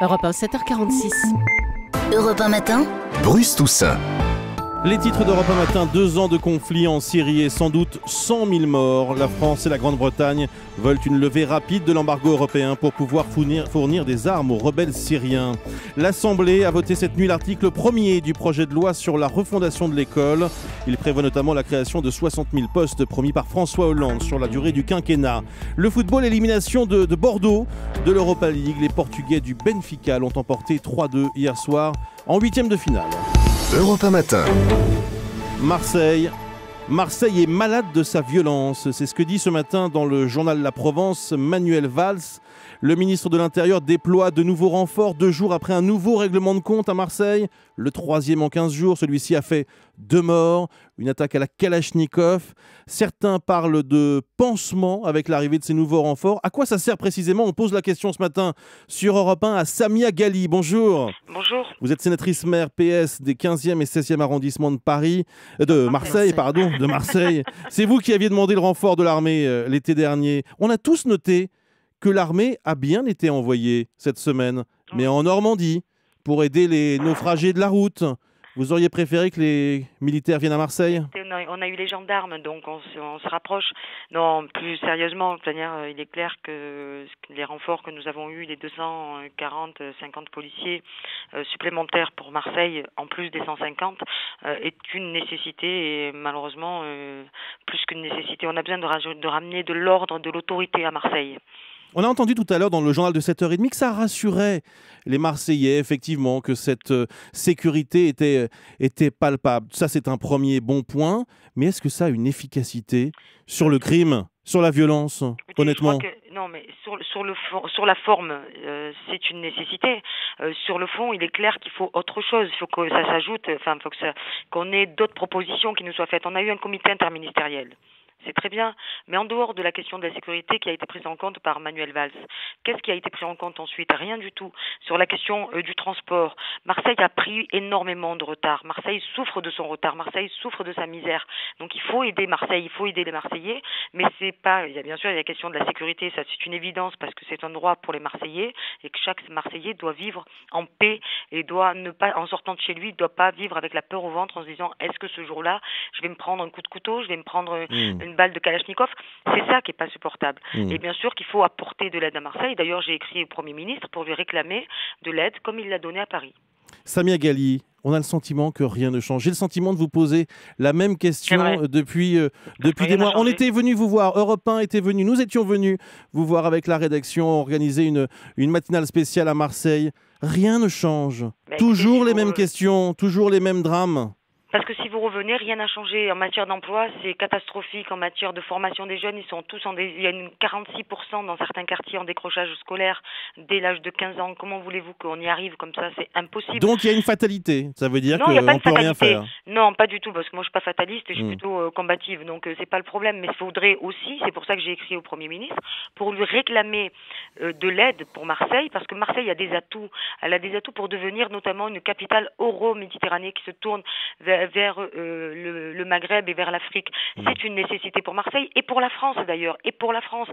Europe 1, 7h46. Europe 1 matin, Bruce Toussaint. Les titres d'Europe 1 matin, 2 ans de conflit en Syrie et sans doute 100 000 morts. La France et la Grande-Bretagne veulent une levée rapide de l'embargo européen pour pouvoir fournir des armes aux rebelles syriens. L'Assemblée a voté cette nuit l'article 1er du projet de loi sur la refondation de l'école. Il prévoit notamment la création de 60 000 postes promis par François Hollande sur la durée du quinquennat. Le football, élimination de Bordeaux de l'Europa League. Les Portugais du Benfica l'ont emporté 3-2 hier soir en 8e de finale. Europe 1 matin. Marseille est malade de sa violence. C'est ce que dit ce matin dans le journal La Provence Manuel Valls. Le ministre de l'Intérieur déploie de nouveaux renforts 2 jours après un nouveau règlement de compte à Marseille. Le 3e en 15 jours. Celui-ci a fait 2 morts. Une attaque à la Kalachnikov. Certains parlent de pansement avec l'arrivée de ces nouveaux renforts. À quoi ça sert précisément ? On pose la question ce matin sur Europe 1 à Samia Ghali. Bonjour. Bonjour. Vous êtes sénatrice maire PS des 15e et 16e arrondissements de Marseille. C'est vous qui aviez demandé le renfort de l'armée l'été dernier. On a tous noté que l'armée a bien été envoyée cette semaine, mais en Normandie, pour aider les naufragés de la route. Vous auriez préféré que les militaires viennent à Marseille ? On a eu les gendarmes, donc on se rapproche. Non, plus sérieusement, il est clair que les renforts que nous avons eus, les 250 policiers supplémentaires pour Marseille, en plus des 150, est une nécessité et malheureusement, plus qu'une nécessité. On a besoin de ramener de l'ordre, de l'autorité à Marseille. On a entendu tout à l'heure dans le journal de 7h30 que ça rassurait les Marseillais, effectivement, que cette sécurité était palpable. Ça, c'est un premier bon point. Mais est-ce que ça a une efficacité sur le crime, sur la violence, honnêtement ? Non, mais sur la forme, c'est une nécessité. Sur le fond, il est clair qu'il faut autre chose. Il faut que ça s'ajoute, qu'on ait d'autres propositions qui nous soient faites. On a eu un comité interministériel. C'est très bien, mais en dehors de la question de la sécurité qui a été prise en compte par Manuel Valls, qu'est-ce qui a été pris en compte ensuite ? Rien du tout. Sur la question du transport, Marseille a pris énormément de retard. Marseille souffre de son retard. Marseille souffre de sa misère. Donc il faut aider Marseille, il faut aider les Marseillais, mais c'est pas. Il y a bien sûr la question de la sécurité, ça c'est une évidence parce que c'est un droit pour les Marseillais et que chaque Marseillais doit vivre en paix et doit ne pas, en sortant de chez lui, doit pas vivre avec la peur au ventre en se disant est-ce que ce jour-là, je vais me prendre un coup de couteau, je vais me prendre une balle de Kalachnikov, c'est ça qui n'est pas supportable. Et bien sûr qu'il faut apporter de l'aide à Marseille. D'ailleurs, j'ai écrit au Premier ministre pour lui réclamer de l'aide comme il l'a donné à Paris. Samia Ghali, on a le sentiment que rien ne change. J'ai le sentiment de vous poser la même question depuis des mois. On était venu vous voir, Europe 1 était venu, nous étions venus vous voir avec la rédaction, organiser une matinale spéciale à Marseille. Rien ne change. Toujours les mêmes questions, toujours les mêmes drames. Parce que si vous revenez, rien n'a changé. En matière d'emploi, c'est catastrophique. En matière de formation des jeunes, ils sont tous il y a 46% dans certains quartiers en décrochage scolaire dès l'âge de 15 ans. Comment voulez-vous qu'on y arrive comme ça ? C'est impossible. Donc il y a une fatalité. Ça veut dire qu'on ne peut rien faire. Non, pas du tout, parce que moi je suis pas fataliste et je suis plutôt combative. Donc c'est pas le problème. Mais il faudrait aussi, c'est pour ça que j'ai écrit au Premier ministre, pour lui réclamer de l'aide pour Marseille, parce que Marseille a des atouts. Elle a des atouts pour devenir notamment une capitale euro-méditerranée qui se tourne vers le Maghreb et vers l'Afrique. C'est une nécessité pour Marseille et pour la France d'ailleurs. Et pour la France,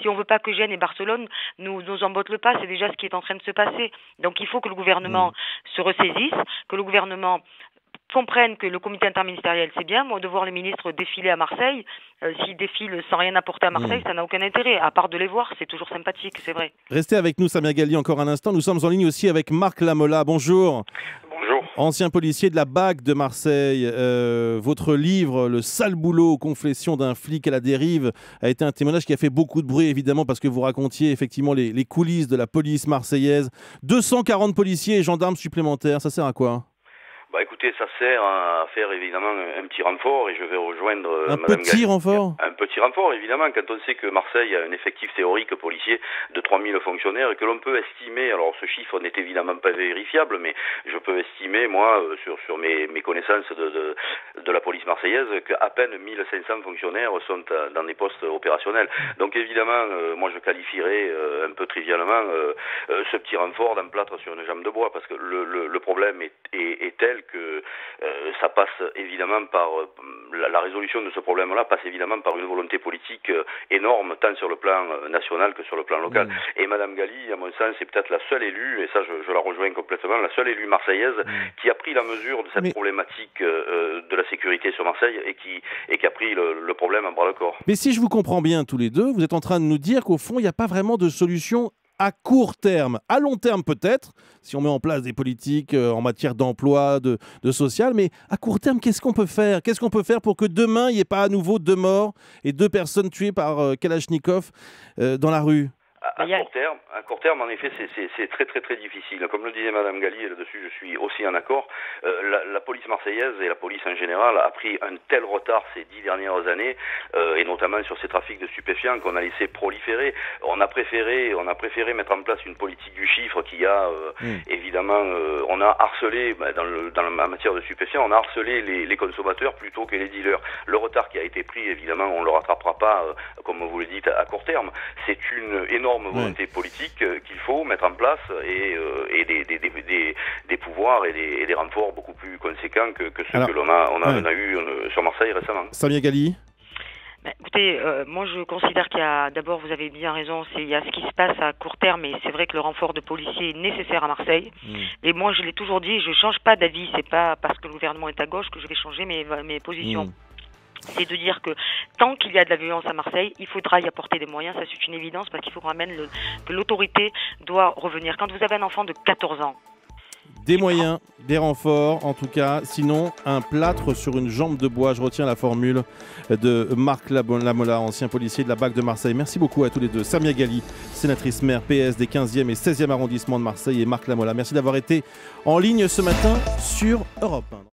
si on veut pas que Gênes et Barcelone nous emboîtent le pas, c'est déjà ce qui est en train de se passer. Donc il faut que le gouvernement se ressaisisse, que le gouvernement comprennent que le comité interministériel, c'est bien. Moi, de voir les ministres défiler à Marseille, s'ils défilent sans rien apporter à Marseille, ça n'a aucun intérêt. À part de les voir, c'est toujours sympathique, c'est vrai. Restez avec nous, Samia Ghali, encore un instant. Nous sommes en ligne aussi avec Marc Lamola. Bonjour. Bonjour. Ancien policier de la BAC de Marseille. Votre livre, Le sale boulot, confession d'un flic à la dérive, a été un témoignage qui a fait beaucoup de bruit, évidemment, parce que vous racontiez effectivement les coulisses de la police marseillaise. 240 policiers et gendarmes supplémentaires, ça sert à quoi ? Écoutez, ça sert à faire évidemment un petit renfort et je vais rejoindre Madame Ghali. Renfort ? Un petit renfort, évidemment, quand on sait que Marseille a un effectif théorique policier de 3000 fonctionnaires et que l'on peut estimer, alors ce chiffre n'est évidemment pas vérifiable, mais je peux estimer, moi, sur mes connaissances de la police marseillaise, qu'à peine 1500 fonctionnaires sont dans des postes opérationnels. Donc évidemment, moi je qualifierais un peu trivialement ce petit renfort d'un plâtre sur une jambe de bois, parce que le problème est tel que ça passe évidemment par la résolution de ce problème-là passe évidemment par une volonté politique énorme, tant sur le plan national que sur le plan local. Et Madame Galli, à mon sens, c'est peut-être la seule élue, et ça je la rejoins complètement, la seule élue marseillaise qui a pris la mesure de cette problématique de la sécurité sur Marseille et qui a pris le problème à bras le corps. Mais si je vous comprends bien tous les deux, vous êtes en train de nous dire qu'au fond, il n'y a pas vraiment de solution à court terme. À long terme peut-être, si on met en place des politiques en matière d'emploi, de social, mais à court terme, qu'est-ce qu'on peut faire ? Qu'est-ce qu'on peut faire pour que demain, il n'y ait pas à nouveau 2 morts et 2 personnes tuées par Kalachnikov dans la rue ? À court terme, en effet, c'est très très très difficile. Comme le disait Madame Galli, et là-dessus je suis aussi en accord, la police marseillaise et la police en général a pris un tel retard ces 10 dernières années, et notamment sur ces trafics de stupéfiants qu'on a laissé proliférer. On a préféré mettre en place une politique du chiffre qui a évidemment, on a harcelé dans la matière de stupéfiants, on a harcelé les consommateurs plutôt que les dealers. Le retard qui a été pris, évidemment, on ne le rattrapera pas, comme vous le dites, à court terme. C'est une énorme volonté politique qu'il faut mettre en place et des pouvoirs et des renforts beaucoup plus conséquents que ceux que l'on a eu sur Marseille récemment. Samia Galli. Écoutez, moi je considère qu'il y a, d'abord vous avez bien raison, il y a ce qui se passe à court terme et c'est vrai que le renfort de policiers est nécessaire à Marseille. Et moi je l'ai toujours dit, je ne change pas d'avis, c'est pas parce que le gouvernement est à gauche que je vais changer mes positions. C'est de dire que tant qu'il y a de la violence à Marseille, il faudra y apporter des moyens, ça c'est une évidence, parce qu'il faut que l'autorité doit revenir. Quand vous avez un enfant de 14 ans, des moyens, des renforts, en tout cas. Sinon, un plâtre sur une jambe de bois. Je retiens la formule de Marc Lamola, ancien policier de la BAC de Marseille. Merci beaucoup à tous les deux. Samia Galli, sénatrice maire PS des 15e et 16e arrondissements de Marseille, et Marc Lamola. Merci d'avoir été en ligne ce matin sur Europe 1.